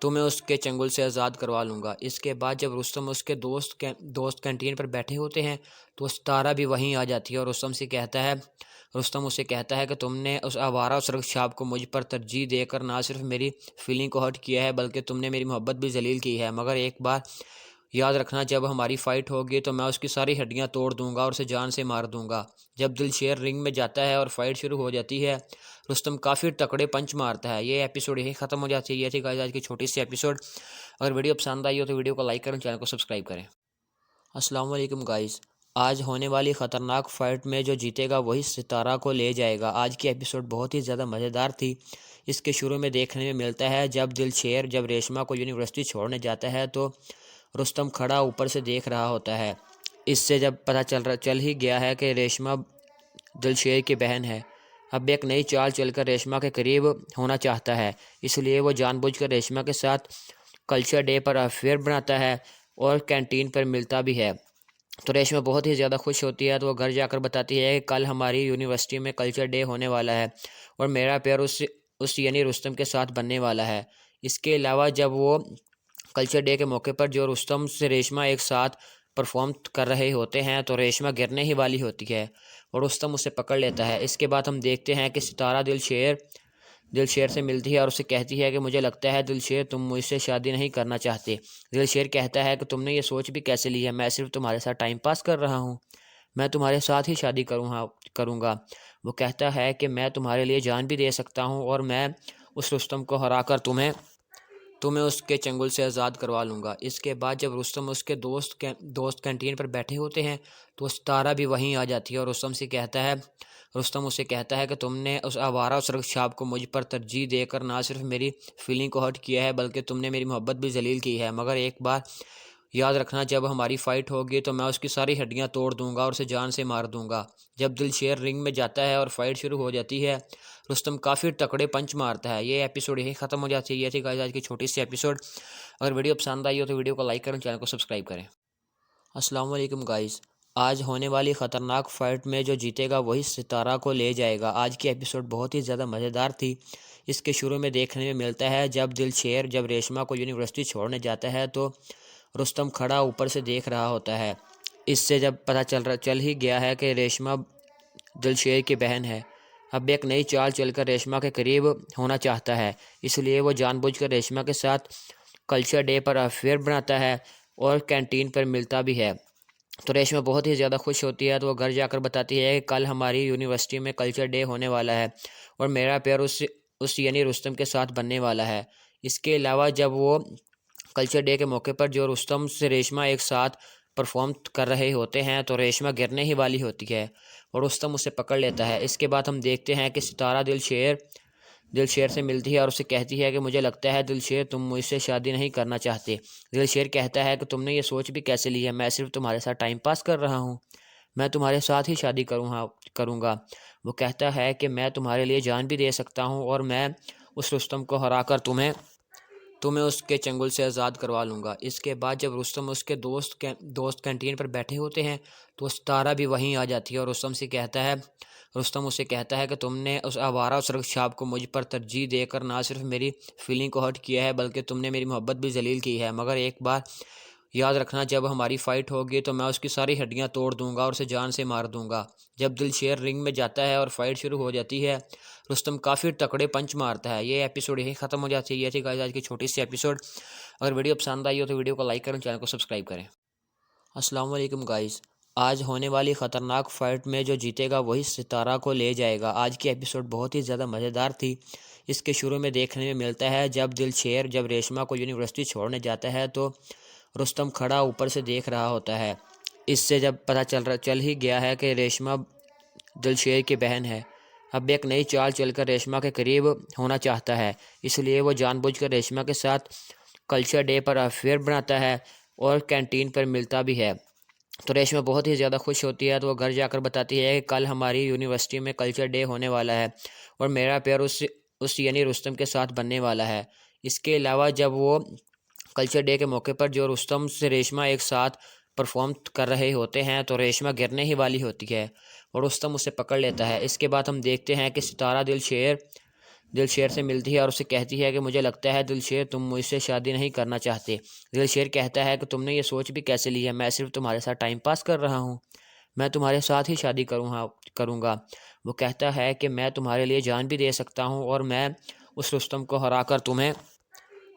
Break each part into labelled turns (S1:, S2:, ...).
S1: تو میں اس کے چنگل سے آزاد کروا لوں گا۔ اس کے بعد جب رستم اس کے دوست کینٹین پر بیٹھے ہوتے ہیں تو ستارہ بھی وہیں آ جاتی ہے اور رستم اسے کہتا ہے کہ تم نے اس آوارہ سرخ شاب کو مجھ پر ترجیح دے کر نہ صرف میری فیلنگ کو ہرٹ کیا ہے بلکہ تم نے میری محبت بھی ذلیل کی ہے، مگر ایک بار یاد رکھنا، جب ہماری فائٹ ہوگی تو میں اس کی ساری ہڈیاں توڑ دوں گا اور اسے جان سے مار دوں گا۔ جب دل شیر رنگ میں جاتا ہے اور فائٹ شروع ہو جاتی ہے، رستم کافی تکڑے پنچ مارتا ہے۔ یہ ایپیسوڈ یہی ختم ہو جاتی ہے۔ یہ تھی گائز آج کی چھوٹی سی ایپیسوڈ۔ اگر ویڈیو پسند آئی ہو تو ویڈیو کو لائک کریں، چینل کو سبسکرائب کریں۔ السلام علیکم گائز، آج ہونے والی خطرناک فائٹ میں جو جیتے گا وہی ستارہ کو لے جائے گا۔ آج کی ایپیسوڈ بہت ہی زیادہ مزیدار تھی۔ اس کے شروع میں دیکھنے میں ملتا ہے جب ریشما کو یونیورسٹی چھوڑنے جاتا ہے تو رستم کھڑا اوپر سے دیکھ رہا ہوتا ہے۔ اس سے جب پتہ چل ہی گیا ہے کہ ریشما دلشیر کی بہن ہے، اب ایک نئی چال چل کر ریشما کے قریب ہونا چاہتا ہے، اس لیے وہ جان بوجھ کر ریشما کے ساتھ کلچر ڈے پر افیئر بناتا ہے اور کینٹین پر ملتا بھی ہے۔ تو ریشما بہت ہی زیادہ خوش ہوتی ہے، تو وہ گھر جا کر بتاتی ہے کہ کل ہماری یونیورسٹی میں کلچر ڈے ہونے والا ہے اور میرا پیار اس یعنی رستم کے ساتھ بننے والا ہے۔ اس کے علاوہ جب وہ کلچر ڈے کے موقع پر جو رستم سے ریشما ایک ساتھ پرفارم کر رہے ہوتے ہیں تو ریشما گرنے ہی والی ہوتی ہے اور رستم اسے پکڑ لیتا ہے۔ اس کے بعد ہم دیکھتے ہیں کہ ستارہ دلشیر سے ملتی ہے اور اسے کہتی ہے کہ مجھے لگتا ہے دلشیر تم مجھ سے شادی نہیں کرنا چاہتے۔ دلشیر کہتا ہے کہ تم نے یہ سوچ بھی کیسے لی ہے، میں صرف تمہارے ساتھ ٹائم پاس کر رہا ہوں، میں تمہارے ساتھ ہی شادی کروں گا۔ وہ کہتا ہے کہ میں تمہارے لیے جان بھی دے سکتا ہوں اور میں اس رستم کو ہرا کر تمہیں اس کے چنگل سے آزاد کروا لوں گا۔ اس کے بعد جب رستم اس کے دوست کینٹین پر بیٹھے ہوتے ہیں تو ستارہ بھی وہیں آ جاتی ہے اور رستم اسے کہتا ہے کہ تم نے اس آوارہ سرخ شاب کو مجھ پر ترجیح دے کر نہ صرف میری فیلنگ کو ہرٹ کیا ہے بلکہ تم نے میری محبت بھی ذلیل کی ہے، مگر ایک بار یاد رکھنا، جب ہماری فائٹ ہوگی تو میں اس کی ساری ہڈیاں توڑ دوں گا اور اسے جان سے مار دوں گا۔ جب دل شیر رنگ میں جاتا ہے اور فائٹ شروع ہو جاتی ہے، رستم کافی تکڑے پنچ مارتا ہے۔ یہ ایپیسوڈ یہی ختم ہو جاتی ہے۔ یہ تھی گائز آج کی چھوٹی سی ایپیسوڈ۔ اگر ویڈیو پسند آئی ہو تو ویڈیو کو لائک کریں، چینل کو سبسکرائب کریں۔ السلام علیکم گائز، آج ہونے والی خطرناک فائٹ میں جو جیتے گا وہی ستارہ کو لے جائے گا۔ آج کی ایپیسوڈ بہت ہی زیادہ مزیدار تھی۔ اس کے شروع میں دیکھنے میں ملتا ہے جب ریشما کو یونیورسٹی چھوڑنے جاتا ہے تو رستم کھڑا اوپر سے دیکھ رہا ہوتا ہے۔ اس سے جب پتہ چل ہی گیا ہے کہ ریشما دلشیر کی بہن ہے، اب ایک نئی چال چل کر ریشما کے قریب ہونا چاہتا ہے، اس لیے وہ جان بوجھ کر ریشما کے ساتھ کلچر ڈے پر افیئر بناتا ہے اور کینٹین پر ملتا بھی ہے۔ تو ریشما بہت ہی زیادہ خوش ہوتی ہے، تو وہ گھر جا کر بتاتی ہے کہ کل ہماری یونیورسٹی میں کلچر ڈے ہونے والا ہے اور میرا پیار اس یعنی رستم کے ساتھ بننے والا ہے۔ اس کے علاوہ جب وہ کلچر ڈے کے موقع پر جو رستم سے ریشما ایک ساتھ پرفارم کر رہے ہوتے ہیں تو ریشما گرنے ہی والی ہوتی ہے اور رستم اسے پکڑ لیتا ہے۔ اس کے بعد ہم دیکھتے ہیں کہ ستارہ دلشیر سے ملتی ہے اور اسے کہتی ہے کہ مجھے لگتا ہے دلشیر تم مجھ سے شادی نہیں کرنا چاہتے۔ دلشیر کہتا ہے کہ تم نے یہ سوچ بھی کیسے لی ہے، میں صرف تمہارے ساتھ ٹائم پاس کر رہا ہوں، میں تمہارے ساتھ ہی شادی کروں گا۔ وہ کہتا ہے کہ میں تمہارے لیے جان بھی دے سکتا ہوں اور میں اس رستم کو ہرا کر تمہیں اس کے چنگل سے آزاد کروا لوں گا۔ اس کے بعد جب رستم اس کے دوست کینٹین پر بیٹھے ہوتے ہیں تو ستارہ بھی وہیں آ جاتی ہے اور رستم اسے کہتا ہے کہ تم نے اس آوارہ سرخ شاب کو مجھ پر ترجیح دے کر نہ صرف میری فیلنگ کو ہرٹ کیا ہے بلکہ تم نے میری محبت بھی ذلیل کی ہے، مگر ایک بار یاد رکھنا، جب ہماری فائٹ ہوگی تو میں اس کی ساری ہڈیاں توڑ دوں گا اور اسے جان سے مار دوں گا۔ جب دل شیر رنگ میں جاتا ہے اور فائٹ شروع ہو جاتی ہے، رستم کافی تکڑے پنچ مارتا ہے۔ یہ ایپیسوڈ یہی ختم ہو جاتی ہے۔ یہ تھی گائز آج کی چھوٹی سی ایپیسوڈ۔ اگر ویڈیو پسند آئی ہو تو ویڈیو کو لائک کریں، چینل کو سبسکرائب کریں۔ السلام علیکم گائز، آج ہونے والی خطرناک فائٹ میں جو جیتے گا وہی ستارہ کو لے جائے گا۔ آج کی ایپیسوڈ بہت ہی زیادہ مزیدار تھی۔ اس کے شروع میں دیکھنے میں ملتا ہے جب ریشما کو یونیورسٹی چھوڑنے جاتا ہے تو رستم کھڑا اوپر سے دیکھ رہا ہوتا ہے۔ اس سے جب پتہ چل ہی گیا ہے کہ ریشما دلشیر کی بہن ہے، اب ایک نئی چال چل کر ریشما کے قریب ہونا چاہتا ہے، اس لیے وہ جان بوجھ کر ریشما کے ساتھ کلچر ڈے پر افیئر بناتا ہے اور کینٹین پر ملتا بھی ہے۔ تو ریشما بہت ہی زیادہ خوش ہوتی ہے، تو وہ گھر جا کر بتاتی ہے کہ کل ہماری یونیورسٹی میں کلچر ڈے ہونے والا ہے اور میرا پیار اس یعنی رستم کے ساتھ بننے والا ہے۔ اس کے علاوہ جب وہ کلچر ڈے کے موقع پر جو رستم سے ریشما ایک ساتھ پرفارم کر رہے ہوتے ہیں تو ریشما گرنے ہی والی ہوتی ہے اور رستم اسے پکڑ لیتا ہے۔ اس کے بعد ہم دیکھتے ہیں کہ ستارہ دلشیر سے ملتی ہے اور اسے کہتی ہے کہ مجھے لگتا ہے دلشیر تم مجھ سے شادی نہیں کرنا چاہتے۔ دلشیر کہتا ہے کہ تم نے یہ سوچ بھی کیسے لی ہے، میں صرف تمہارے ساتھ ٹائم پاس کر رہا ہوں، میں تمہارے ساتھ ہی شادی کروں گا۔ وہ کہتا ہے کہ میں تمہارے لیے جان بھی دے سکتا ہوں اور میں اس رستم کو ہرا کر تمہیں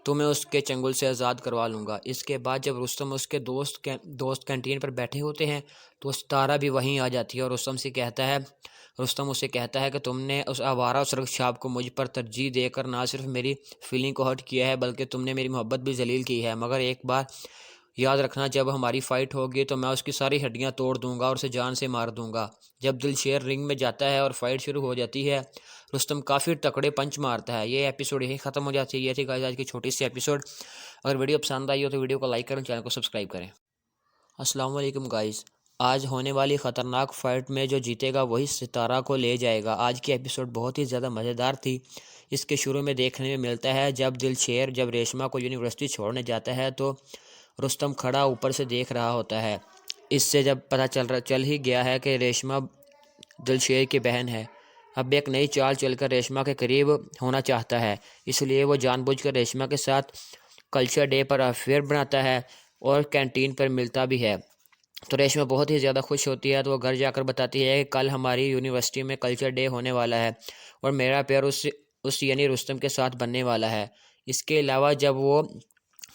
S1: اس کے چنگل سے آزاد کروا لوں گا۔ اس کے بعد جب رستم اس کے دوست کینٹین پر بیٹھے ہوتے ہیں تو ستارہ بھی وہیں آ جاتی ہے اور رستم اسے کہتا ہے کہ تم نے اس آوارہ سرکشاپ کو مجھ پر ترجیح دے کر نہ صرف میری فیلنگ کو ہرٹ کیا ہے بلکہ تم نے میری محبت بھی ذلیل کی ہے، مگر ایک بار یاد رکھنا جب ہماری فائٹ ہوگی تو میں اس کی ساری ہڈیاں توڑ دوں گا اور اسے جان سے مار دوں گا۔ جب دلشیر رنگ میں جاتا ہے اور فائٹ شروع ہو جاتی ہے، رستم کافی تکڑے پنچ مارتا ہے۔ یہ ایپیسوڈ یہی ختم ہو جاتی ہے۔ یہ تھی گائز آج کی چھوٹی سی ایپیسوڈ۔ اگر ویڈیو پسند آئی ہو تو ویڈیو کو لائک کریں، چینل کو سبسکرائب کریں۔ السلام علیکم گائز، آج ہونے والی خطرناک فائٹ میں جو جیتے گا وہی ستارہ کو لے جائے گا۔ آج کی ایپیسوڈ بہت ہی زیادہ مزیدار تھی۔ اس کے شروع میں دیکھنے میں ملتا ہے جب ریشما کو یونیورسٹی چھوڑنے جاتا ہے تو رستم کھڑا اوپر سے دیکھ رہا ہوتا ہے۔ اس سے جب پتہ چل ہی گیا ہے کہ ریشما دلشیر کی بہن ہے، اب ایک نئی چال چل کر ریشما کے قریب ہونا چاہتا ہے، اس لیے وہ جان بوجھ کر ریشما کے ساتھ کلچر ڈے پر افیئر بناتا ہے اور کینٹین پر ملتا بھی ہے۔ تو ریشما بہت ہی زیادہ خوش ہوتی ہے تو وہ گھر جا کر بتاتی ہے کہ کل ہماری یونیورسٹی میں کلچر ڈے ہونے والا ہے اور میرا پیار اس یعنی رستم کے ساتھ بننے والا ہے۔ اس کے علاوہ جب وہ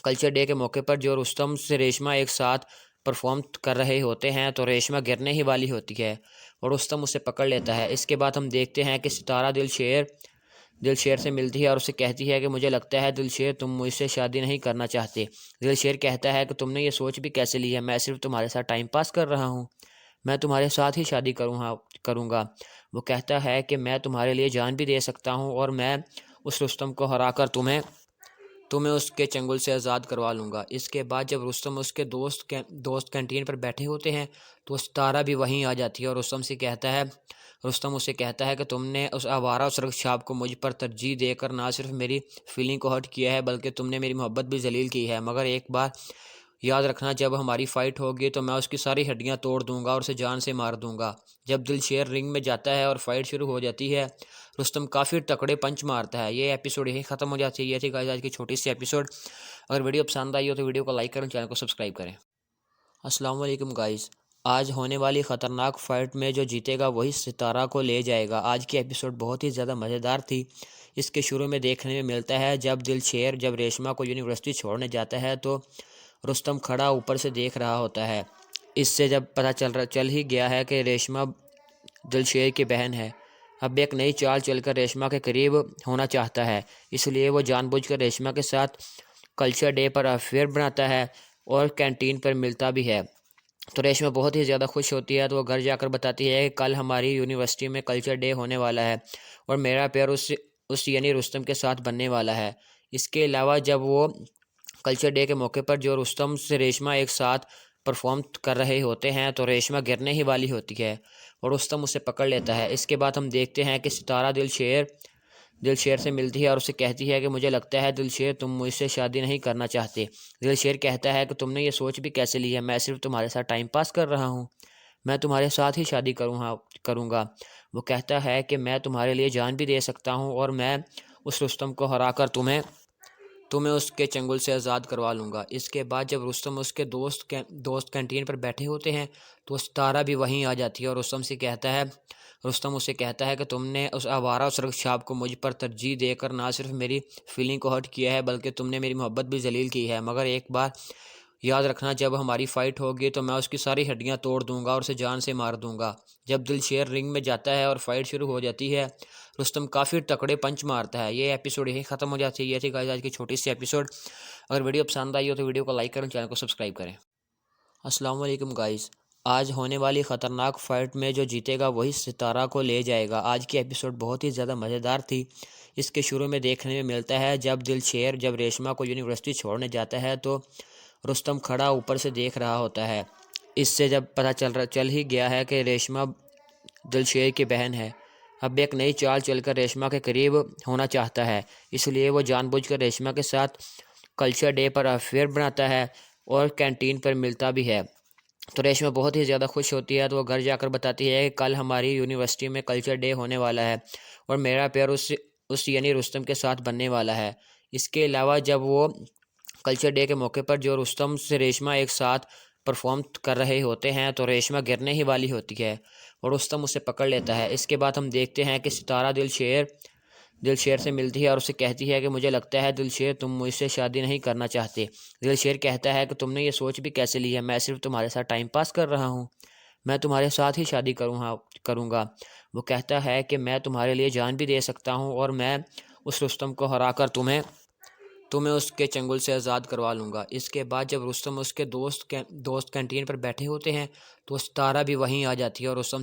S1: کلچر ڈے کے موقع پر جو رستم سے ریشما ایک ساتھ پرفارم کر رہے ہوتے ہیں تو ریشما گرنے ہی والی ہوتی ہے اور رستم اسے پکڑ لیتا ہے۔ اس کے بعد ہم دیکھتے ہیں کہ ستارہ دلشیر سے ملتی ہے اور اسے کہتی ہے کہ مجھے لگتا ہے دلشیر تم مجھ سے شادی نہیں کرنا چاہتے۔ دلشیر کہتا ہے کہ تم نے یہ سوچ بھی کیسے لی ہے، میں صرف تمہارے ساتھ ٹائم پاس کر رہا ہوں، میں تمہارے ساتھ ہی شادی کروں گا۔ وہ کہتا ہے کہ میں تمہارے لیے جان بھی دے سکتا ہوں اور میں اس رستم کو ہرا کر تمہیں اس کے چنگل سے آزاد کروا لوں گا۔ اس کے بعد جب رستم اس کے دوست کینٹین پر بیٹھے ہوتے ہیں تو ستارہ بھی وہیں آ جاتی ہے اور رستم اسے کہتا ہے کہ تم نے اس آوارہ سرکشاپ کو مجھ پر ترجیح دے کر نہ صرف میری فیلنگ کو ہرٹ کیا ہے بلکہ تم نے میری محبت بھی ذلیل کی ہے، مگر ایک بار یاد رکھنا جب ہماری فائٹ ہوگی تو میں اس کی ساری ہڈیاں توڑ دوں گا اور اسے جان سے مار دوں گا۔ جب دلشیر رنگ میں جاتا ہے اور فائٹ شروع ہو جاتی ہے، رستم کافی تکڑے پنچ مارتا ہے۔ یہ ایپیسوڈ یہی ختم ہو جاتی ہے۔ یہ تھی گائز آج کی چھوٹی سی ایپیسوڈ۔ اگر ویڈیو پسند آئی ہو تو ویڈیو کو لائک کریں، چینل کو سبسکرائب کریں۔ السلام علیکم گائز، آج ہونے والی خطرناک فائٹ میں جو جیتے گا وہی ستارہ کو لے جائے گا۔ آج کی ایپیسوڈ بہت ہی زیادہ مزیدار تھی۔ اس کے شروع میں دیکھنے میں ملتا ہے جب ریشما کو یونیورسٹی چھوڑنے جاتا ہے تو رستم کھڑا اوپر سے دیکھ رہا ہوتا ہے۔ اس سے جب پتہ چل ہی گیا ہے کہ ریشما دلشیر کی بہن ہے، اب ایک نئی چال چل کر ریشما کے قریب ہونا چاہتا ہے، اس لیے وہ جان بوجھ کر ریشما کے ساتھ کلچر ڈے پر افیئر بناتا ہے اور کینٹین پر ملتا بھی ہے۔ تو ریشما بہت ہی زیادہ خوش ہوتی ہے تو وہ گھر جا کر بتاتی ہے کہ کل ہماری یونیورسٹی میں کلچر ڈے ہونے والا ہے اور میرا پیار اس یعنی رستم کے ساتھ بننے والا ہے۔ اس کے علاوہ جب وہ کلچر ڈے کے موقع پر جو رستم سے ریشما ایک ساتھ پرفارم کر رہے ہوتے ہیں تو ریشما گرنے ہی والی ہوتی ہے اور رستم اسے پکڑ لیتا ہے۔ اس کے بعد ہم دیکھتے ہیں کہ ستارہ دلشیر سے ملتی ہے اور اسے کہتی ہے کہ مجھے لگتا ہے دلشیر تم مجھ سے شادی نہیں کرنا چاہتے۔ دلشیر کہتا ہے کہ تم نے یہ سوچ بھی کیسے لی ہے، میں صرف تمہارے ساتھ ٹائم پاس کر رہا ہوں، میں تمہارے ساتھ ہی شادی کروں گا۔ وہ کہتا ہے کہ میں تمہارے لیے جان بھی دے سکتا ہوں اور میں اس رستم کو ہرا کر تمہیں اس کے چنگل سے آزاد کروا لوں گا۔ اس کے بعد جب رستم اس کے دوست کینٹین پر بیٹھے ہوتے ہیں تو ستارہ بھی وہیں آ جاتی ہے اور رستم اسے کہتا ہے کہ تم نے اس آوارہ سرکشاپ کو مجھ پر ترجیح دے کر نہ صرف میری فیلنگ کو ہرٹ کیا ہے بلکہ تم نے میری محبت بھی ذلیل کی ہے، مگر ایک بار یاد رکھنا جب ہماری فائٹ ہوگی تو میں اس کی ساری ہڈیاں توڑ دوں گا اور اسے جان سے مار دوں گا۔ جب دلشیر رنگ میں جاتا ہے اور فائٹ شروع ہو جاتی ہے، رستم کافی تکڑے پنچ مارتا ہے۔ یہ ایپیسوڈ یہی ختم ہو جاتی ہے۔ یہ تھی گائز آج کی چھوٹی سی ایپیسوڈ۔ اگر ویڈیو پسند آئی ہو تو ویڈیو کو لائک کریں، چینل کو سبسکرائب کریں۔ السلام علیکم گائز، آج ہونے والی خطرناک فائٹ میں جو جیتے گا وہی ستارہ کو لے جائے گا۔ آج کی ایپیسوڈ بہت ہی زیادہ مزیدار تھی۔ اس کے شروع میں دیکھنے میں ملتا ہے جب ریشما کو یونیورسٹی چھوڑنے جاتا ہے تو رستم کھڑا اوپر سے دیکھ رہا ہوتا ہے۔ اس سے جب پتہ چل ہی گیا ہے کہ ریشما دلشیر کی بہن ہے، اب ایک نئی چال چل کر ریشما کے قریب ہونا چاہتا ہے، اس لیے وہ جان بوجھ کر ریشما کے ساتھ کلچر ڈے پر افیئر بناتا ہے اور کینٹین پر ملتا بھی ہے۔ تو ریشما بہت ہی زیادہ خوش ہوتی ہے تو وہ گھر جا کر بتاتی ہے کہ کل ہماری یونیورسٹی میں کلچر ڈے ہونے والا ہے اور میرا پیار اس یعنی رستم کے ساتھ بننے والا ہے۔ اس کے علاوہ جب وہ کلچر ڈے کے موقع پر جو رستم سے ریشمہ ایک ساتھ پرفارم کر رہے ہوتے ہیں تو ریشمہ گرنے ہی والی ہوتی ہے اور رستم اسے پکڑ لیتا ہے۔ اس کے بعد ہم دیکھتے ہیں کہ ستارہ دل شیر سے ملتی ہے اور اسے کہتی ہے کہ مجھے لگتا ہے دل شیر تم مجھ سے شادی نہیں کرنا چاہتے۔ دل شیر کہتا ہے کہ تم نے یہ سوچ بھی کیسے لی ہے، میں صرف تمہارے ساتھ ٹائم پاس کر رہا ہوں، میں تمہارے ساتھ ہی شادی کروں گا۔ وہ کہتا ہے کہ میں تمہارے لیے جان بھی دے سکتا ہوں اور میں اس رستم کو ہرا کر تمہیں اس کے چنگل سے آزاد کروا لوں گا۔ اس کے بعد جب رستم اس کے دوست کینٹین پر بیٹھے ہوتے ہیں تو ستارہ بھی وہیں آ جاتی ہے اور رستم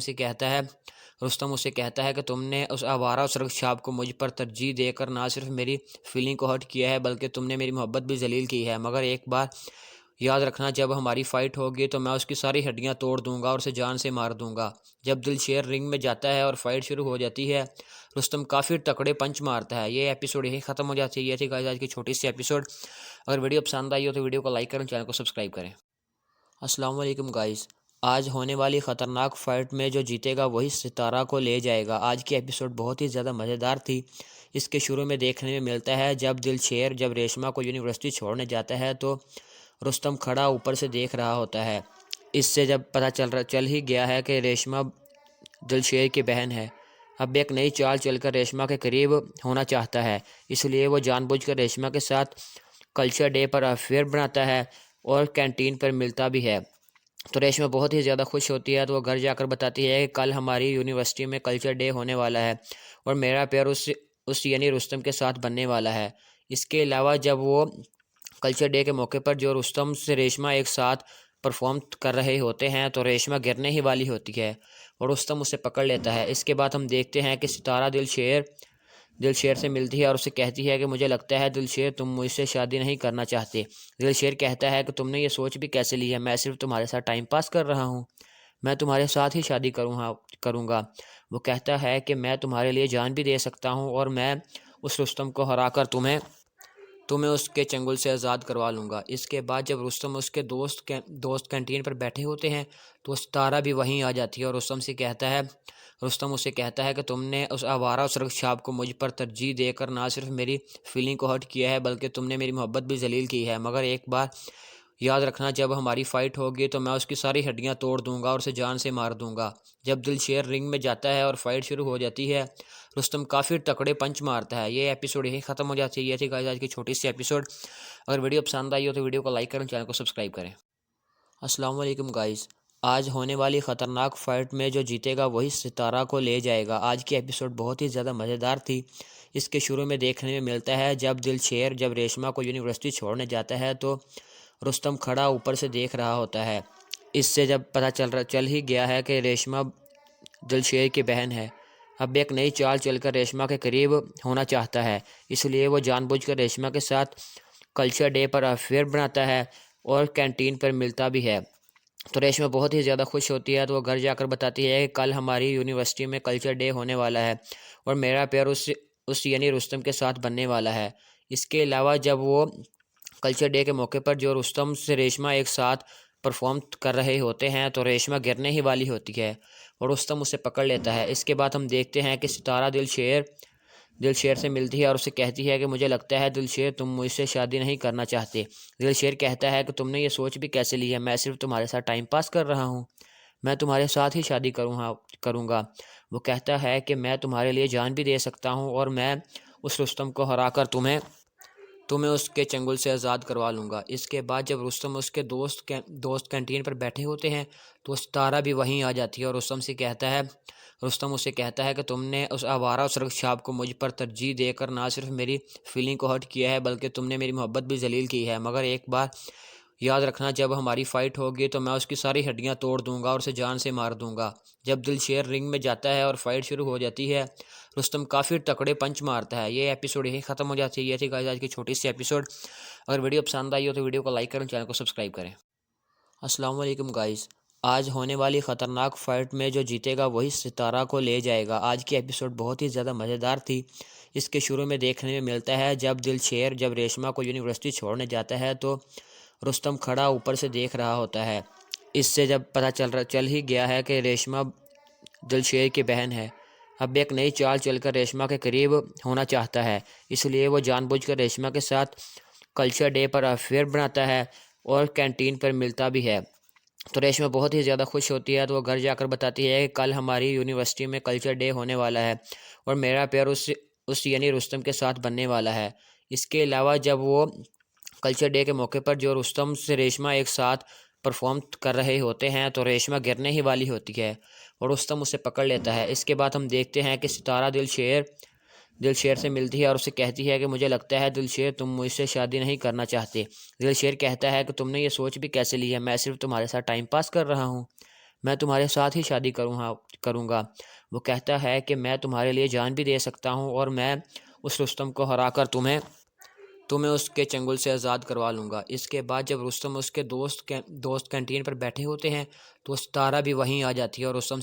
S1: اسے کہتا ہے کہ تم نے اس آوارہ سرکشاپ کو مجھ پر ترجیح دے کر نہ صرف میری فیلنگ کو ہرٹ کیا ہے بلکہ تم نے میری محبت بھی ذلیل کی ہے، مگر ایک بار یاد رکھنا جب ہماری فائٹ ہوگی تو میں اس کی ساری ہڈیاں توڑ دوں گا اور اسے جان سے مار دوں گا۔ جب دل شیر رنگ میں جاتا ہے اور فائٹ شروع ہو جاتی ہے، رستم کافی تکڑے پنچ مارتا ہے۔ یہ ایپیسوڈ یہی ختم ہو جاتی ہے۔ یہ تھی گائز آج کی چھوٹی سی ایپیسوڈ۔ اگر ویڈیو پسند آئی ہو تو ویڈیو کو لائک کریں، چینل کو سبسکرائب کریں۔ السلام علیکم گائز، آج ہونے والی خطرناک فائٹ میں جو جیتے گا وہی ستارہ کو لے جائے گا۔ آج کی ایپیسوڈ بہت ہی زیادہ مزیدار تھی۔ اس کے شروع میں دیکھنے میں ملتا ہے جب ریشمہ کو یونیورسٹی چھوڑنے جاتا ہے تو رستم کھڑا اوپر سے دیکھ رہا ہوتا ہے۔ اس سے جب پتہ چل ہی گیا ہے کہ ریشمہ دل شیر کی بہن ہے، اب ایک نئی چال چل کر ریشمہ کے قریب ہونا چاہتا ہے، اس لیے وہ جان بوجھ کر ریشمہ کے ساتھ کلچر ڈے پر افیئر بناتا ہے اور کینٹین پر ملتا بھی ہے۔ تو ریشمہ بہت ہی زیادہ خوش ہوتی ہے تو وہ گھر جا کر بتاتی ہے کہ کل ہماری یونیورسٹی میں کلچر ڈے ہونے والا ہے اور میرا پیار اس یعنی رستم کے ساتھ بننے والا ہے۔ اس کے علاوہ جب وہ کلچر ڈے کے موقع پر جو رستم سے ریشمہ ایک ساتھ پرفارم کر رہے ہوتے ہیں تو ریشمہ گرنے ہی والی ہوتی ہے اور رستم اسے پکڑ لیتا ہے۔ اس کے بعد ہم دیکھتے ہیں کہ ستارہ دل شیر سے ملتی ہے اور اسے کہتی ہے کہ مجھے لگتا ہے دل شیر تم مجھ سے شادی نہیں کرنا چاہتے۔ دل شیر کہتا ہے کہ تم نے یہ سوچ بھی کیسے لی ہے، میں صرف تمہارے ساتھ ٹائم پاس کر رہا ہوں، میں تمہارے ساتھ ہی شادی کروں گا۔ وہ کہتا ہے کہ میں تمہارے لیے جان بھی دے سکتا ہوں اور میں اس رستم کو ہرا کر تمہیں اس کے چنگل سے آزاد کروا لوں گا۔ اس کے بعد جب رستم اس کے دوست کینٹین پر بیٹھے ہوتے ہیں تو ستارہ بھی وہیں آ جاتی ہے اور رستم اسے کہتا ہے کہ تم نے اس آوارہ سرکشاپ کو مجھ پر ترجیح دے کر نہ صرف میری فیلنگ کو ہرٹ کیا ہے بلکہ تم نے میری محبت بھی ذلیل کی ہے، مگر ایک بار یاد رکھنا جب ہماری فائٹ ہوگی تو میں اس کی ساری ہڈیاں توڑ دوں گا اور اسے جان سے مار دوں گا۔ جب دل شیر رنگ میں جاتا ہے اور فائٹ شروع ہو جاتی ہے، رستم کافی تکڑے پنچ مارتا ہے۔ یہ ایپیسوڈ یہی ختم ہو جاتی ہے۔ یہ تھی گائز آج کی چھوٹی سی ایپیسوڈ۔ اگر ویڈیو پسند آئی ہو تو ویڈیو کو لائک کریں، چینل کو سبسکرائب کریں۔ السلام علیکم گائز، آج ہونے والی خطرناک فائٹ میں جو جیتے گا وہی ستارہ کو لے جائے گا۔ آج کی ایپیسوڈ بہت ہی زیادہ مزیدار تھی۔ اس کے شروع میں دیکھنے میں ملتا ہے جب ریشمہ کو یونیورسٹی چھوڑنے جاتا ہے تو رستم کھڑا اوپر سے دیکھ رہا ہوتا ہے۔ اس سے جب پتہ چل ہی گیا ہے کہ ریشمہ دل شیر کی بہن ہے، اب ایک نئی چال چل کر ریشمہ کے قریب ہونا چاہتا ہے، اس لیے وہ جان بوجھ کر ریشمہ کے ساتھ کلچر ڈے پر افیئر بناتا ہے اور کینٹین پر ملتا بھی ہے۔ تو ریشمہ بہت ہی زیادہ خوش ہوتی ہے تو وہ گھر جا کر بتاتی ہے کہ کل ہماری یونیورسٹی میں کلچر ڈے ہونے والا ہے اور میرا پیار اس یعنی رستم کے ساتھ بننے والا ہے۔ اس کے علاوہ جب وہ کلچر ڈے کے موقع پر جو رستم سے ریشمہ ایک ساتھ پرفارم کر رہے ہوتے ہیں تو ریشمہ گرنے ہی والی ہوتی ہے اور رستم اسے پکڑ لیتا ہے۔ اس کے بعد ہم دیکھتے ہیں کہ ستارہ دل شیر سے ملتی ہے اور اسے کہتی ہے کہ مجھے لگتا ہے دل شیر تم مجھ سے شادی نہیں کرنا چاہتے۔ دل شیر کہتا ہے کہ تم نے یہ سوچ بھی کیسے لی ہے، میں صرف تمہارے ساتھ ٹائم پاس کر رہا ہوں، میں تمہارے ساتھ ہی شادی کروں گا۔ وہ کہتا ہے کہ میں تمہارے لیے جان بھی دے سکتا ہوں اور میں اس رستم کو ہرا کر تمہیں اس کے چنگل سے آزاد کروا لوں گا۔ اس کے بعد جب رستم اس کے دوست کینٹین پر بیٹھے ہوتے ہیں تو ستارہ بھی وہیں آ جاتی ہے اور رستم اسے کہتا ہے کہ تم نے اس آوارہ سرکشاپ کو مجھ پر ترجیح دے کر نہ صرف میری فیلنگ کو ہرٹ کیا ہے بلکہ تم نے میری محبت بھی ذلیل کی ہے، مگر ایک بار یاد رکھنا جب ہماری فائٹ ہوگی تو میں اس کی ساری ہڈیاں توڑ دوں گا اور اسے جان سے مار دوں گا۔ جب دل شیر رنگ میں جاتا ہے اور فائٹ شروع ہو جاتی ہے، رستم کافی تکڑے پنچ مارتا ہے۔ یہ ایپیسوڈ یہی ختم ہو جاتی ہے۔ یہ تھی گائز آج کی چھوٹی سی ایپیسوڈ۔ اگر ویڈیو پسند آئی ہو تو ویڈیو کو لائک کریں، چینل کو سبسکرائب کریں۔ السلام علیکم گائز، آج ہونے والی خطرناک فائٹ میں جو جیتے گا وہی ستارہ کو لے جائے گا۔ آج کی ایپیسوڈ بہت ہی زیادہ مزیدار تھی۔ اس کے شروع میں دیکھنے میں ملتا ہے جب ریشمہ کو یونیورسٹی چھوڑنے جاتا ہے تو رستم کھڑا اوپر سے دیکھ رہا ہوتا ہے۔ اس سے جب پتہ چل ہی گیا ہے کہ ریشمہ دل شیر کی بہن ہے، اب ایک نئی چال چل کر ریشما کے قریب ہونا چاہتا ہے، اس لیے وہ جان بوجھ کر ریشما کے ساتھ کلچر ڈے پر افیئر بناتا ہے اور کینٹین پر ملتا بھی ہے۔ تو ریشما بہت ہی زیادہ خوش ہوتی ہے، تو وہ گھر جا کر بتاتی ہے کہ کل ہماری یونیورسٹی میں کلچر ڈے ہونے والا ہے اور میرا پیار اس یعنی رستم کے ساتھ بننے والا ہے۔ اس کے علاوہ جب وہ کلچر ڈے کے موقع پر جو رستم سے ریشما ایک ساتھ پرفارم کر رہے ہوتے ہیں تو ریشما گرنے ہی والی ہوتی ہے اور رستم اسے پکڑ لیتا ہے۔ اس کے بعد ہم دیکھتے ہیں کہ ستارہ دل شیر سے ملتی ہے اور اسے کہتی ہے کہ مجھے لگتا ہے دل شیر تم مجھ سے شادی نہیں کرنا چاہتے۔ دل شیر کہتا ہے کہ تم نے یہ سوچ بھی کیسے لی ہے، میں صرف تمہارے ساتھ ٹائم پاس کر رہا ہوں، میں تمہارے ساتھ ہی شادی کروں گا۔ وہ کہتا ہے کہ میں تمہارے لیے جان بھی دے سکتا ہوں اور میں اس رستم کو ہرا کر تمہیں اس کے چنگل سے آزاد کروا لوں گا۔ اس کے بعد جب رستم اس کے دوست کینٹین پر بیٹھے ہوتے ہیں تو ستارہ بھی وہیں آ جاتی ہے اور رستم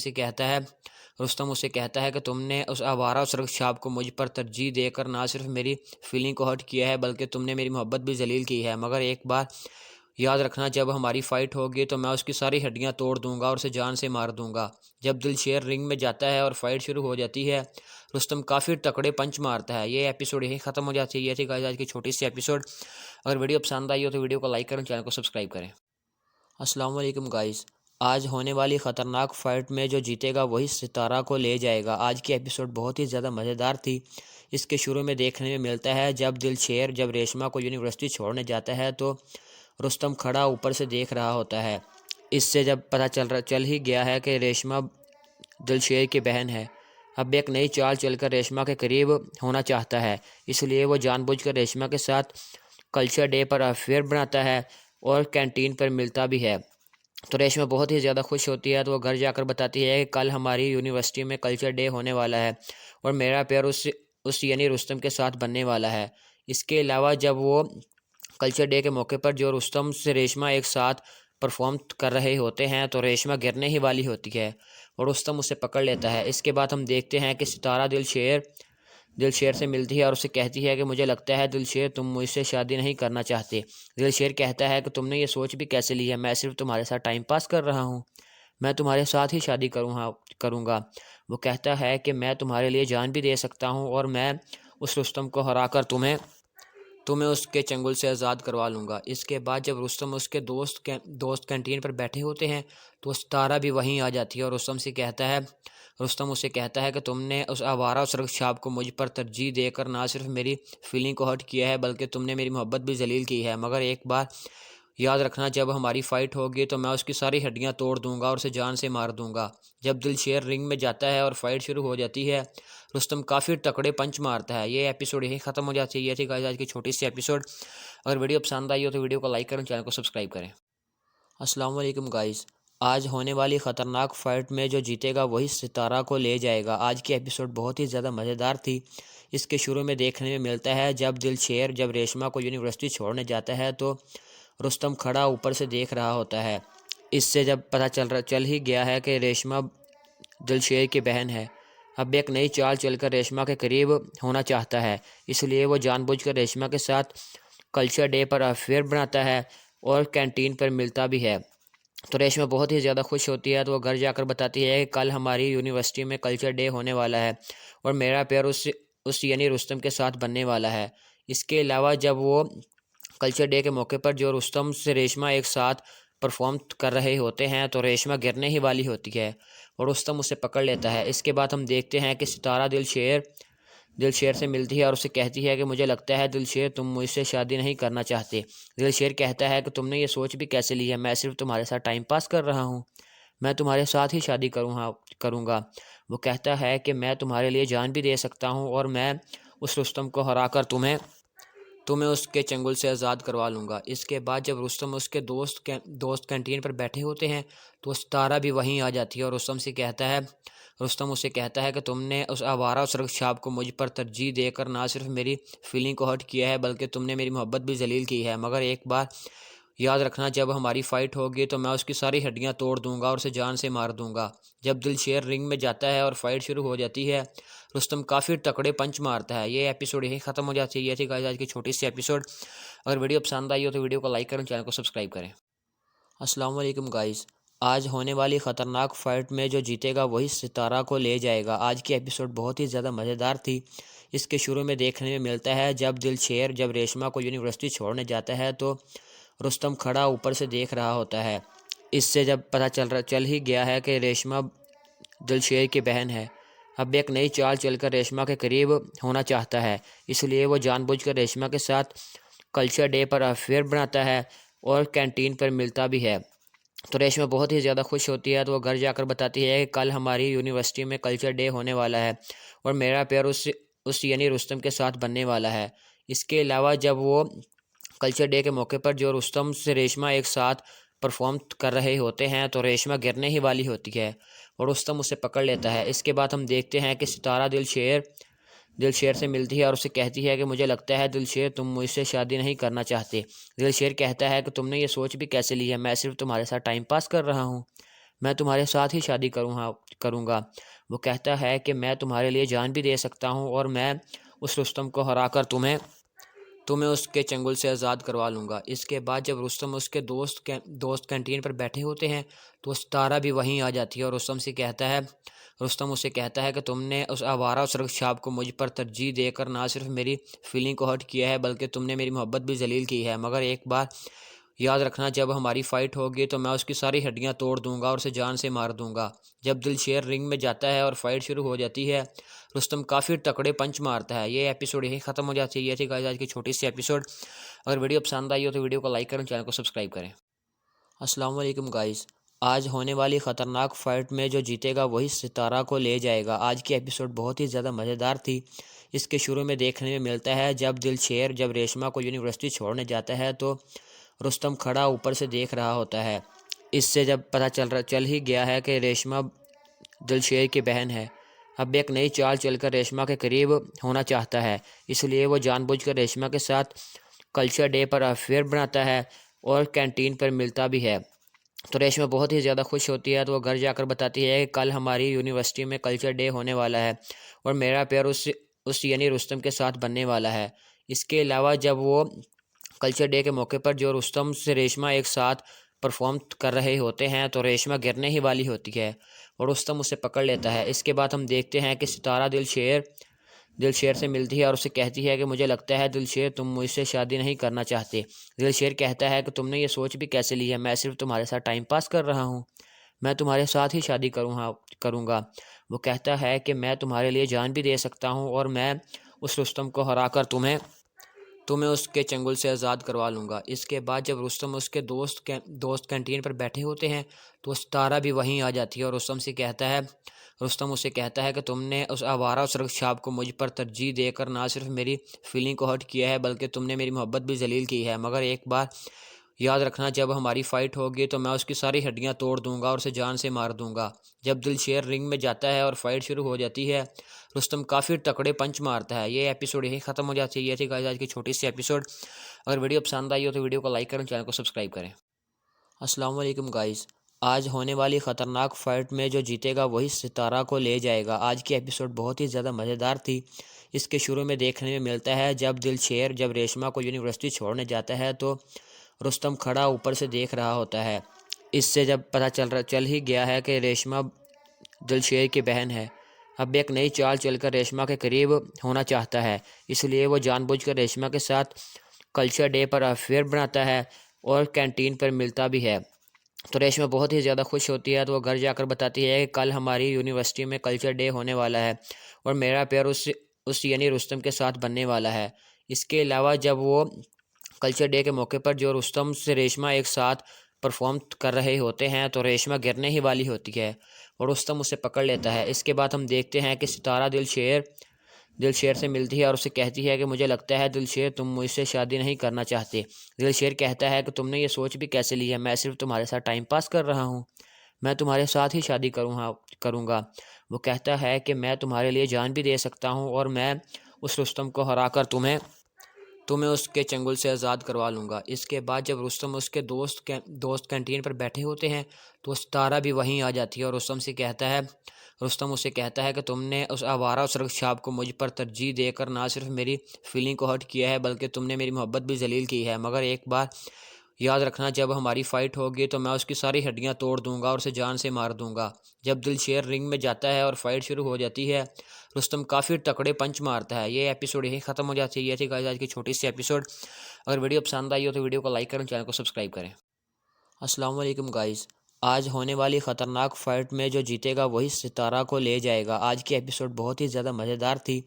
S1: اسے کہتا ہے کہ تم نے اس آوارہ سرکشاب کو مجھ پر ترجیح دے کر نہ صرف میری فیلنگ کو ہرٹ کیا ہے بلکہ تم نے میری محبت بھی ذلیل کی ہے، مگر ایک بار یاد رکھنا جب ہماری فائٹ ہوگی تو میں اس کی ساری ہڈیاں توڑ دوں گا اور اسے جان سے مار دوں گا۔ جب دل شیر رنگ میں جاتا ہے اور فائٹ شروع ہو جاتی ہے، رستم کافی تکڑے پنچ مارتا ہے۔ یہ ایپیسوڈ یہی ختم ہو جاتی ہے۔ یہ تھی گائز آج کی چھوٹی سی ایپیسوڈ۔ اگر ویڈیو پسند آئی ہو تو ویڈیو کو لائک کریں، چینل کو سبسکرائب کریں۔ السلام علیکم گائز، آج ہونے والی خطرناک فائٹ میں جو جیتے گا وہی ستارہ کو لے جائے گا۔ آج کی ایپیسوڈ بہت ہی زیادہ مزیدار تھی۔ اس کے شروع میں دیکھنے میں ملتا ہے جب ریشما کو یونیورسٹی چھوڑنے جاتا ہے تو رستم کھڑا اوپر سے دیکھ رہا ہوتا ہے۔ اس سے جب پتہ چل ہی گیا ہے کہ ریشما دل شیر کی بہن ہے، اب ایک نئی چال چل کر ریشما کے قریب ہونا چاہتا ہے، اس لیے وہ جان بوجھ کر ریشما کے ساتھ کلچر ڈے پر افیئر بناتا ہے اور کینٹین پر ملتا بھی ہے۔ تو ریشما بہت ہی زیادہ خوش ہوتی ہے، تو وہ گھر جا کر بتاتی ہے کہ کل ہماری یونیورسٹی میں کلچر ڈے ہونے والا ہے اور میرا پیار اس یعنی رستم کے ساتھ بننے والا ہے۔ اس کے علاوہ جب وہ کلچر ڈے کے موقع پر جو رستم سے ریشما ایک ساتھ پرفارم کر رہے ہوتے ہیں تو ریشما گرنے ہی والی ہوتی ہے اور رستم اسے پکڑ لیتا ہے۔ اس کے بعد ہم دیکھتے ہیں کہ ستارہ دل شیر سے ملتی ہے اور اسے کہتی ہے کہ مجھے لگتا ہے دل شیر تم مجھ سے شادی نہیں کرنا چاہتے۔ دل شیر کہتا ہے کہ تم نے یہ سوچ بھی کیسے لی ہے، میں صرف تمہارے ساتھ ٹائم پاس کر رہا ہوں، میں تمہارے ساتھ ہی شادی کروں گا۔ وہ کہتا ہے کہ میں تمہارے لیے جان بھی دے سکتا ہوں اور میں اس رستم کو ہرا کر تمہیں اس کے چنگل سے آزاد کروا لوں گا۔ اس کے بعد جب رستم اس کے دوست کینٹین پر بیٹھے ہوتے ہیں تو ستارہ بھی وہیں آ جاتی ہے اور رستم اسے کہتا ہے کہ تم نے اس آوارہ سرکشاب کو مجھ پر ترجیح دے کر نہ صرف میری فیلنگ کو ہرٹ کیا ہے بلکہ تم نے میری محبت بھی ذلیل کی ہے، مگر ایک بار یاد رکھنا جب ہماری فائٹ ہوگی تو میں اس کی ساری ہڈیاں توڑ دوں گا اور اسے جان سے مار دوں گا۔ جب دل شیر رنگ میں جاتا ہے اور فائٹ شروع ہو جاتی ہے، رستم کافی تکڑے پنچ مارتا ہے۔ یہ ایپیسوڈ یہی ختم ہو جاتی ہے۔ یہ تھی گائز آج کی چھوٹی سی ایپیسوڈ۔ اگر ویڈیو پسند آئی ہو تو ویڈیو کو لائک کریں، چینل کو سبسکرائب کریں۔ السلام علیکم گائز، آج ہونے والی خطرناک فائٹ میں جو جیتے گا وہی ستارہ کو لے جائے گا۔ آج کی ایپیسوڈ بہت ہی زیادہ مزیدار تھی۔ اس کے شروع میں دیکھنے میں ملتا ہے جب ریشما کو یونیورسٹی چھوڑنے جاتا ہے تو رستم کھڑا اوپر سے دیکھ رہا ہوتا ہے۔ اس سے جب پتہ چل ہی گیا ہے کہ ریشما دل شیر کی بہن ہے، اب ایک نئی چال چل کر ریشما کے قریب ہونا چاہتا ہے، اس لیے وہ جان بوجھ کر ریشما کے ساتھ کلچر ڈے پر افیئر بناتا ہے اور کینٹین پر ملتا بھی ہے۔ تو ریشما بہت ہی زیادہ خوش ہوتی ہے، تو وہ گھر جا کر بتاتی ہے کہ کل ہماری یونیورسٹی میں کلچر ڈے ہونے والا ہے اور میرا پیار اس یعنی رستم کے ساتھ بننے والا ہے۔ اس کے علاوہ جب وہ کلچر ڈے کے موقع پر جو رستم سے ریشما ایک ساتھ پرفارم کر رہے ہوتے ہیں تو ریشما گرنے ہی والی ہوتی ہے اور رستم اسے پکڑ لیتا ہے۔ اس کے بعد ہم دیکھتے ہیں کہ ستارہ دل شیر سے ملتی ہے اور اسے کہتی ہے کہ مجھے لگتا ہے دل شیر تم مجھ سے شادی نہیں کرنا چاہتے۔ دل شیر کہتا ہے کہ تم نے یہ سوچ بھی کیسے لی ہے، میں صرف تمہارے ساتھ ٹائم پاس کر رہا ہوں، میں تمہارے ساتھ ہی شادی کروں گا۔ وہ کہتا ہے کہ میں تمہارے لیے جان بھی دے سکتا ہوں اور میں اس رستم کو ہرا کر تمہیں اس کے چنگل سے آزاد کروا لوں گا۔ اس کے بعد جب رستم اس کے دوست کینٹین پر بیٹھے ہوتے ہیں تو ستارہ بھی وہیں آ جاتی ہے اور رستم اسے کہتا ہے کہ تم نے اس آوارہ سرکشاب کو مجھ پر ترجیح دے کر نہ صرف میری فیلنگ کو ہرٹ کیا ہے بلکہ تم نے میری محبت بھی ذلیل کی ہے، مگر ایک بار یاد رکھنا جب ہماری فائٹ ہوگی تو میں اس کی ساری ہڈیاں توڑ دوں گا اور اسے جان سے مار دوں گا۔ جب دل شیر رنگ میں جاتا ہے اور فائٹ شروع ہو جاتی ہے، رستم کافی تکڑے پنچ مارتا ہے۔ یہ ایپیسوڈ یہی ختم ہو جاتی ہے۔ یہ تھی گائز آج کی چھوٹی سی ایپیسوڈ۔ اگر ویڈیو پسند آئی ہو تو ویڈیو کو لائک کریں، چینل کو سبسکرائب کریں۔ السلام علیکم گائز، آج ہونے والی خطرناک فائٹ میں جو جیتے گا وہی ستارہ کو لے جائے گا۔ آج کی ایپیسوڈ بہت ہی زیادہ مزیدار تھی۔ اس کے شروع میں دیکھنے میں ملتا ہے جب ریشما کو یونیورسٹی چھوڑنے جاتا ہے تو رستم کھڑا اوپر سے دیکھ رہا ہوتا ہے۔ اس سے جب پتہ چل ہی گیا ہے کہ ریشما دلشیر کی بہن ہے، اب ایک نئی چال چل کر ریشما کے قریب ہونا چاہتا ہے، اس لیے وہ جان بوجھ کر ریشما کے ساتھ کلچر ڈے پر افیئر بناتا ہے اور کینٹین پر ملتا بھی ہے۔ تو ریشما بہت ہی زیادہ خوش ہوتی ہے، تو وہ گھر جا کر بتاتی ہے کہ کل ہماری یونیورسٹی میں کلچر ڈے ہونے والا ہے اور میرا پیار اس یعنی رستم کے ساتھ بننے والا ہے۔ اس کے علاوہ جب وہ کلچر ڈے کے موقع پر جو رستم سے ریشما ایک ساتھ پرفارم کر رہے ہوتے ہیں تو ریشما گرنے ہی والی ہوتی ہے اور رستم اسے پکڑ لیتا ہے۔ اس کے بعد ہم دیکھتے ہیں کہ ستارہ دلشیر سے ملتی ہے اور اسے کہتی ہے کہ مجھے لگتا ہے دلشیر تم مجھ سے شادی نہیں کرنا چاہتے۔ دلشیر کہتا ہے کہ تم نے یہ سوچ بھی کیسے لی ہے، میں صرف تمہارے ساتھ ٹائم پاس کر رہا ہوں، میں تمہارے ساتھ ہی شادی کروں گا۔ وہ کہتا ہے کہ میں تمہارے لیے جان بھی دے سکتا ہوں اور میں اس رستم کو ہرا کر تمہیں اس کے چنگل سے آزاد کروا لوں گا۔ اس کے بعد جب رستم اس کے دوست کینٹین پر بیٹھے ہوتے ہیں تو ستارہ بھی وہیں آ جاتی ہے اور رستم اسے کہتا ہے کہ تم نے اس آوارہ سرخ شاب کو مجھ پر ترجیح دے کر نہ صرف میری فیلنگ کو ہرٹ کیا ہے بلکہ تم نے میری محبت بھی ذلیل کی ہے، مگر ایک بار یاد رکھنا جب ہماری فائٹ ہوگی تو میں اس کی ساری ہڈیاں توڑ دوں گا اور اسے جان سے مار دوں گا۔ جب دلشیر رنگ میں جاتا ہے اور فائٹ شروع ہو جاتی ہے، رستم کافی تکڑے پنچ مارتا ہے۔ یہ ایپیسوڈ یہی ختم ہو جاتی ہے۔ یہ تھی گائز آج کی چھوٹی سی ایپیسوڈ۔ اگر ویڈیو پسند آئی ہو تو ویڈیو کو لائک کریں، چینل کو سبسکرائب کریں۔ السلام علیکم گائز، آج ہونے والی خطرناک فائٹ میں جو جیتے گا وہی ستارہ کو لے جائے گا۔ آج کی ایپیسوڈ بہت ہی زیادہ مزیدار تھی۔ اس کے شروع میں دیکھنے میں ملتا ہے جب ریشما کو یونیورسٹی چھوڑنے جاتا ہے تو رستم کھڑا اوپر سے دیکھ رہا ہوتا ہے۔ اس سے جب پتہ چل ہی گیا ہے کہ ریشما دلشیر کی بہن ہے، اب ایک نئی چال چل کر ریشما کے قریب ہونا چاہتا ہے، اس لیے وہ جان بوجھ کر ریشما کے ساتھ کلچر ڈے پر افیئر بناتا ہے اور کینٹین پر ملتا بھی ہے۔ تو ریشما بہت ہی زیادہ خوش ہوتی ہے، تو وہ گھر جا کر بتاتی ہے کہ کل ہماری یونیورسٹی میں کلچر ڈے ہونے والا ہے اور میرا پیار اس یعنی رستم کے ساتھ بننے والا ہے۔ اس کے علاوہ جب وہ کلچر ڈے کے موقع پر جو رستم سے ریشما ایک ساتھ پرفارم کر رہے ہوتے ہیں تو ریشما گرنے ہی والی ہوتی ہے اور رستم اسے پکڑ لیتا ہے۔ اس کے بعد ہم دیکھتے ہیں کہ ستارہ دلشیر سے ملتی ہے اور اسے کہتی ہے کہ مجھے لگتا ہے دلشیر تم مجھ سے شادی نہیں کرنا چاہتے۔ دلشیر کہتا ہے کہ تم نے یہ سوچ بھی کیسے لی ہے، میں صرف تمہارے ساتھ ٹائم پاس کر رہا ہوں، میں تمہارے ساتھ ہی شادی کروں گا۔ وہ کہتا ہے کہ میں تمہارے لیے جان بھی دے سکتا ہوں اور میں اس رستم کو ہرا کر تمہیں اس کے چنگل سے آزاد کروا لوں گا۔ اس کے بعد جب رستم اس کے دوست کینٹین پر بیٹھے ہوتے ہیں تو ستارہ بھی وہیں آ جاتی ہے اور رستم اسے کہتا ہے کہ تم نے اس آوارہ سرخ شاب کو مجھ پر ترجیح دے کر نہ صرف میری فیلنگ کو ہرٹ کیا ہے بلکہ تم نے میری محبت بھی ذلیل کی ہے، مگر ایک بار یاد رکھنا جب ہماری فائٹ ہوگی تو میں اس کی ساری ہڈیاں توڑ دوں گا اور اسے جان سے مار دوں گا۔ جب دلشیر رنگ میں جاتا ہے اور فائٹ شروع ہو جاتی ہے، رستم کافی تکڑے پنچ مارتا ہے۔ یہ ایپیسوڈ یہی ختم ہو جاتی ہے۔ یہ تھی گائز آج کی چھوٹی سی ایپیسوڈ۔ اگر ویڈیو پسند آئی ہو تو ویڈیو کو لائک کریں، چینل کو سبسکرائب کریں۔ السلام علیکم گائز، آج ہونے والی خطرناک فائٹ میں جو جیتے گا وہی ستارہ کو لے جائے گا۔ آج کی ایپیسوڈ بہت ہی زیادہ مزیدار تھی۔ اس کے شروع میں دیکھنے میں ملتا ہے جب ریشما کو یونیورسٹی چھوڑنے جاتا ہے تو رستم کھڑا اوپر سے دیکھ رہا ہوتا ہے۔ اس سے جب پتہ چل ہی گیا ہے کہ ریشما دلشیر کی بہن ہے، اب ایک نئی چال چل کر ریشما کے قریب ہونا چاہتا ہے، اس لیے وہ جان بوجھ کر ریشما کے ساتھ کلچر ڈے پر افیئر بناتا ہے اور کینٹین پر ملتا بھی ہے۔ تو ریشما بہت ہی زیادہ خوش ہوتی ہے، تو وہ گھر جا کر بتاتی ہے کہ کل ہماری یونیورسٹی میں کلچر ڈے ہونے والا ہے اور میرا پیار اس یعنی رستم کے ساتھ بننے والا ہے۔ اس کے علاوہ جب وہ کلچر ڈے کے موقع پر جو رستم سے ریشما ایک ساتھ پرفارم کر رہے ہوتے ہیں تو ریشما گرنے ہی والی ہوتی ہے اور رستم اسے پکڑ لیتا ہے۔ اس کے بعد ہم دیکھتے ہیں کہ ستارہ دلشیر سے ملتی ہے اور اسے کہتی ہے کہ مجھے لگتا ہے دلشیر تم مجھ سے شادی نہیں کرنا چاہتے۔ دلشیر کہتا ہے کہ تم نے یہ سوچ بھی کیسے لی ہے، میں صرف تمہارے ساتھ ٹائم پاس کر رہا ہوں، میں تمہارے ساتھ ہی شادی کروں گا۔ وہ کہتا ہے کہ میں تمہارے لیے جان بھی دے سکتا ہوں اور میں اس رستم کو ہرا کر تمہیں اس کے چنگل سے آزاد کروا لوں گا۔ اس کے بعد جب رستم اس کے دوست کینٹین پر بیٹھے ہوتے ہیں تو ستارہ بھی وہیں آ جاتی ہے اور رستم اسے کہتا ہے کہ تم نے اس آوارہ سرخ شاب کو مجھ پر ترجیح دے کر نہ صرف میری فیلنگ کو ہرٹ کیا ہے بلکہ تم نے میری محبت بھی ذلیل کی ہے، مگر ایک بار یاد رکھنا جب ہماری فائٹ ہوگی تو میں اس کی ساری ہڈیاں توڑ دوں گا اور اسے جان سے مار دوں گا۔ جب دلشیر رنگ میں جاتا ہے اور فائٹ شروع ہو جاتی ہے، رستم کافی تکڑے پنچ مارتا ہے۔ یہ ایپیسوڈ یہی ختم ہو جاتی ہے۔ یہ تھی گائز آج کی چھوٹی سی ایپیسوڈ۔ اگر ویڈیو پسند آئی ہو تو ویڈیو کو لائک کریں، چینل کو سبسکرائب کریں۔ السلام علیکم گائز، آج ہونے والی خطرناک فائٹ میں جو جیتے گا وہی ستارہ کو لے جائے گا۔ آج کی ایپیسوڈ بہت ہی زیادہ مزیدار تھی۔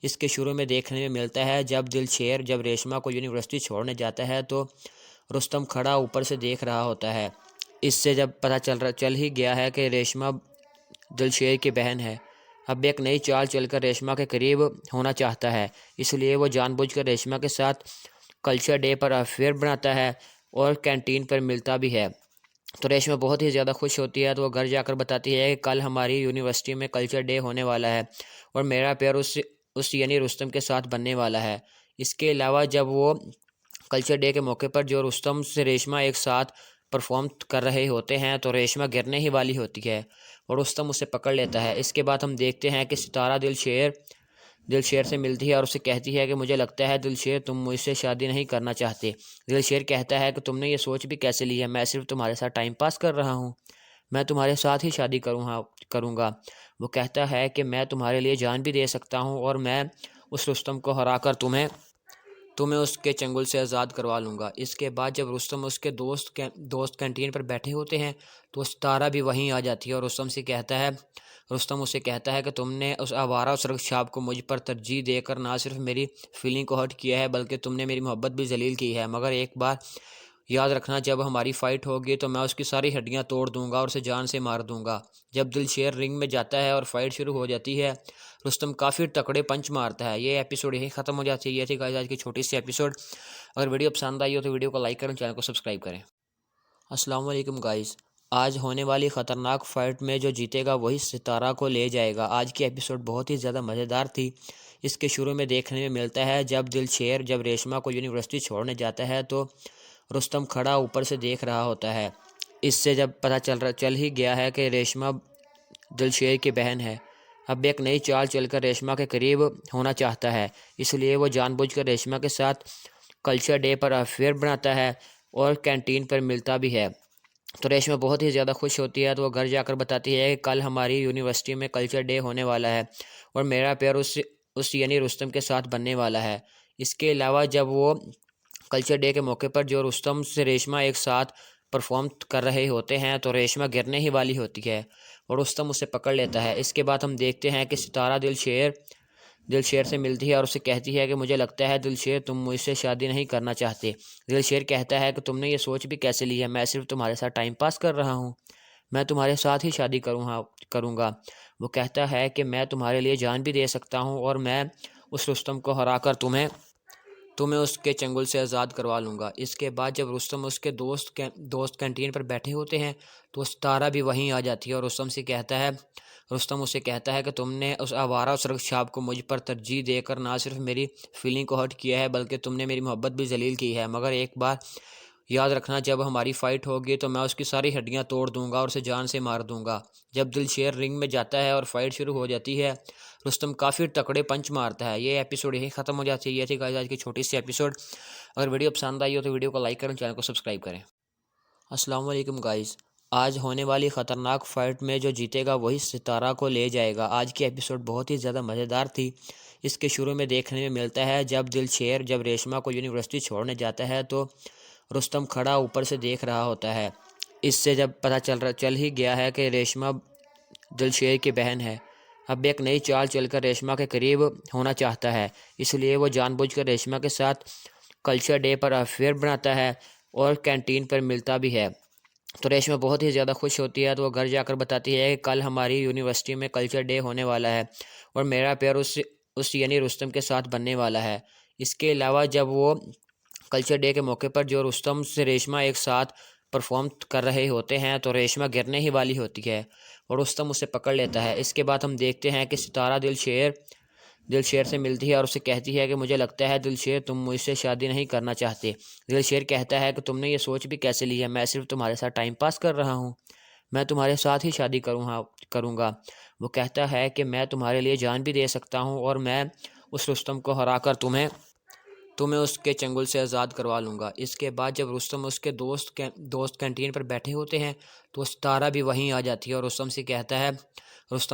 S1: اس کے شروع میں دیکھنے میں ملتا ہے جب ریشما کو یونیورسٹی چھوڑنے جاتا ہے تو رستم کھڑا اوپر سے دیکھ رہا ہوتا ہے۔ اس سے جب پتہ چل ہی گیا ہے کہ ریشما دلشیر کی بہن ہے، اب ایک نئی چال چل کر ریشما کے قریب ہونا چاہتا ہے، اس لیے وہ جان بوجھ کر ریشما کے ساتھ کلچر ڈے پر افیئر بناتا ہے اور کینٹین پر ملتا بھی ہے۔ تو ریشما بہت ہی زیادہ خوش ہوتی ہے، تو وہ گھر جا کر بتاتی ہے کہ کل ہماری یونیورسٹی میں کلچر ڈے ہونے والا ہے اور میرا پیار اس یعنی رستم کے ساتھ بننے والا ہے۔ اس کے علاوہ جب وہ کلچر ڈے کے موقع پر جو رستم سے ریشما ایک ساتھ پرفارم کر رہے ہوتے ہیں تو ریشما گرنے ہی والی ہوتی ہے اور رستم اسے پکڑ لیتا ہے۔ اس کے بعد ہم دیکھتے ہیں کہ ستارہ دلشیر سے ملتی ہے اور اسے کہتی ہے کہ مجھے لگتا ہے دلشیر تم مجھ سے شادی نہیں کرنا چاہتے۔ دلشیر کہتا ہے کہ تم نے یہ سوچ بھی کیسے لی ہے، میں صرف تمہارے ساتھ ٹائم پاس کر رہا ہوں، میں تمہارے ساتھ ہی شادی کروں گا۔ وہ کہتا ہے کہ میں تمہارے لیے جان بھی دے سکتا ہوں اور میں اس رستم کو ہرا کر تمہیں اس کے چنگل سے آزاد کروا لوں گا۔ اس کے بعد جب رستم اس کے دوست کینٹین پر بیٹھے ہوتے ہیں تو ستارہ بھی وہیں آ جاتی ہے اور رستم اسے کہتا ہے کہ تم نے اس آوارہ سرخ چھاپ کو مجھ پر ترجیح دے کر نہ صرف میری فیلنگ کو ہرٹ کیا ہے بلکہ تم نے میری محبت بھی ذلیل کی ہے، مگر ایک بار یاد رکھنا جب ہماری فائٹ ہوگی تو میں اس کی ساری ہڈیاں توڑ دوں گا اور اسے جان سے مار دوں گا۔ جب دلشیر رنگ میں جاتا ہے اور فائٹ شروع ہو جاتی ہے، رستم کافی تکڑے پنچ مارتا ہے۔ یہ ایپیسوڈ یہی ختم ہو جاتی ہے۔ یہ تھی گائز آج کی چھوٹی سی ایپیسوڈ۔ اگر ویڈیو پسند آئی ہو تو ویڈیو کو لائک کریں، چینل کو سبسکرائب کریں۔ السلام علیکم گائز، آج ہونے والی خطرناک فائٹ میں جو جیتے گا وہی ستارہ کو لے جائے گا۔ آج کی ایپیسوڈ بہت ہی زیادہ مزیدار تھی۔ اس کے شروع میں دیکھنے میں ملتا ہے جب ریشما کو یونیورسٹی چھوڑنے جاتا ہے تو رستم کھڑا اوپر سے دیکھ رہا ہوتا ہے۔ اس سے جب پتہ چل ہی گیا ہے کہ ریشما دلشیر کی بہن ہے، اب ایک نئی چال چل کر ریشما کے قریب ہونا چاہتا ہے، اس لیے وہ جان بوجھ کر ریشما کے ساتھ کلچر ڈے پر افیئر بناتا ہے اور کینٹین پر ملتا بھی ہے۔ تو ریشما بہت ہی زیادہ خوش ہوتی ہے، تو وہ گھر جا کر بتاتی ہے کہ کل ہماری یونیورسٹی میں کلچر ڈے ہونے والا ہے اور میرا پیار اس یعنی رستم کے ساتھ بننے والا ہے۔ اس کے علاوہ جب وہ کلچر ڈے کے موقع پر جو رستم سے ریشما ایک ساتھ پرفارم کر رہے ہوتے ہیں تو ریشما گرنے ہی والی ہوتی ہے اور رستم اسے پکڑ لیتا ہے۔ اس کے بعد ہم دیکھتے ہیں کہ ستارہ دلشیر سے ملتی ہے اور اسے کہتی ہے کہ مجھے لگتا ہے دلشیر تم مجھ سے شادی نہیں کرنا چاہتے۔ دلشیر کہتا ہے کہ تم نے یہ سوچ بھی کیسے لی ہے، میں صرف تمہارے ساتھ ٹائم پاس کر رہا ہوں، میں تمہارے ساتھ ہی شادی کروں گا۔ وہ کہتا ہے کہ میں تمہارے لیے جان بھی دے سکتا ہوں اور میں اس رستم کو ہرا کر تمہیں اس کے چنگل سے آزاد کروا لوں گا۔ اس کے بعد جب رستم اس کے دوست کینٹین پر بیٹھے ہوتے ہیں تو ستارہ بھی وہیں آ جاتی ہے اور رستم اسے کہتا ہے کہ تم نے اس آوارہ سرخ چھاپ کو مجھ پر ترجیح دے کر نہ صرف میری فیلنگ کو ہرٹ کیا ہے بلکہ تم نے میری محبت بھی ذلیل کی ہے، مگر ایک بار یاد رکھنا جب ہماری فائٹ ہوگی تو میں اس کی ساری ہڈیاں توڑ دوں گا اور اسے جان سے مار دوں گا۔ جب دلشیر رنگ میں جاتا ہے اور فائٹ شروع ہو جاتی ہے، رستم کافی تکڑے پنچ مارتا ہے۔ یہ ایپیسوڈ یہی ختم ہو جاتی ہے۔ یہ تھی گائز آج کی چھوٹی سی ایپیسوڈ۔ اگر ویڈیو پسند آئی ہو تو ویڈیو کو لائک کریں، چینل کو سبسکرائب کریں۔ السلام علیکم گائز، آج ہونے والی خطرناک فائٹ میں جو جیتے گا وہی ستارہ کو لے جائے گا۔ آج کی ایپیسوڈ بہت ہی زیادہ مزیدار تھی۔ اس کے شروع میں دیکھنے میں ملتا ہے جب ریشما کو یونیورسٹی چھوڑنے جاتا ہے تو رستم کھڑا اوپر سے دیکھ رہا ہوتا ہے۔ اس سے جب پتہ چل ہی گیا ہے کہ ریشما دلشیر کی بہن ہے، اب ایک نئی چال چل کر ریشما کے قریب ہونا چاہتا ہے، اس لیے وہ جان بوجھ کر ریشما کے ساتھ کلچر ڈے پر افیئر بناتا ہے اور کینٹین پر ملتا بھی ہے۔ تو ریشما بہت ہی زیادہ خوش ہوتی ہے، تو وہ گھر جا کر بتاتی ہے کہ کل ہماری یونیورسٹی میں کلچر ڈے ہونے والا ہے اور میرا پیار اس یعنی رستم کے ساتھ بننے والا ہے۔ اس کے علاوہ جب وہ کلچر ڈے کے موقع پر جو رستم سے ریشما ایک ساتھ پرفارم کر رہے ہوتے ہیں تو ریشما گرنے ہی والی ہوتی ہے اور رستم اسے پکڑ لیتا ہے۔ اس کے بعد ہم دیکھتے ہیں کہ ستارہ دلشیر سے ملتی ہے اور اسے کہتی ہے کہ مجھے لگتا ہے دلشیر تم مجھ سے شادی نہیں کرنا چاہتے۔ دلشیر کہتا ہے کہ تم نے یہ سوچ بھی کیسے لی ہے، میں صرف تمہارے ساتھ ٹائم پاس کر رہا ہوں، میں تمہارے ساتھ ہی شادی کروں گا۔ وہ کہتا ہے کہ میں تمہارے لیے جان بھی دے سکتا ہوں اور میں اس رستم کو ہرا کر تمہیں تمہیں اس کے چنگل سے آزاد کروا لوں گا۔ اس کے بعد جب رستم اس کے دوست کینٹین پر بیٹھے ہوتے ہیں تو ستارہ بھی وہیں آ جاتی ہے اور رستم سے کہتا ہے، رستم